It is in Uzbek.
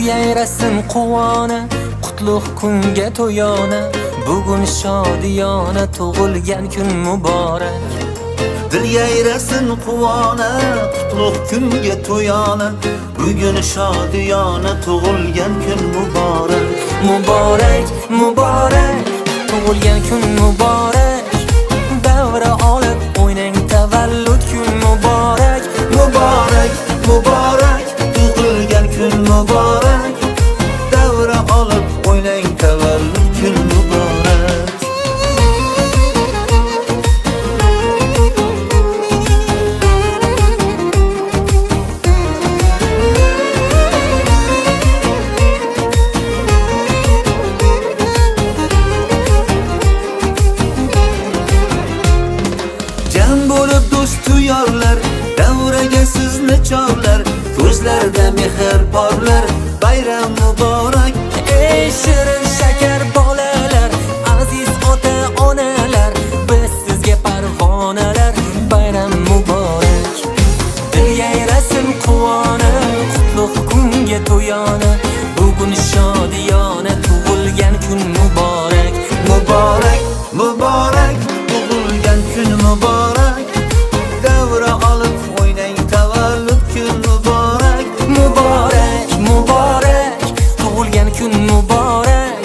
yayrasin quvona, qutlug' kunga to'yona. Bugun shodiyona, tug'ilgan kun muborak. Dil yayrasin quvona, qutlug' kunga to'yona. Bugun shodiyona, tug'ilgan kun muborak. Muborak, muborak, tug'ilgan kun muborak. Davra olib o'ynang, tavallud kun muborak. Muborak, muborak, tug'ilgan kun muborak. Davra olib o'ynang, tavallud kun muborak. Jam bo'lib do'stu yorlar, davraga sizni chorlar. Ko'zlarda mehr porlar, bayram muborak. Ey shirin shakar bolalar, aziz ota-onalar, biz sizga parvonalar. Bayram muborak. Dil yayrasin quvona, qutlug' kunga to'yona. Bugun shodiyona, tug'ilgan kun muborak. Muborak, muborak, tug'ilgan kun muborak. Davra olib o'ynang, tavallud kun muborak. Muborak, muborak, tug'ilgan kun muborak.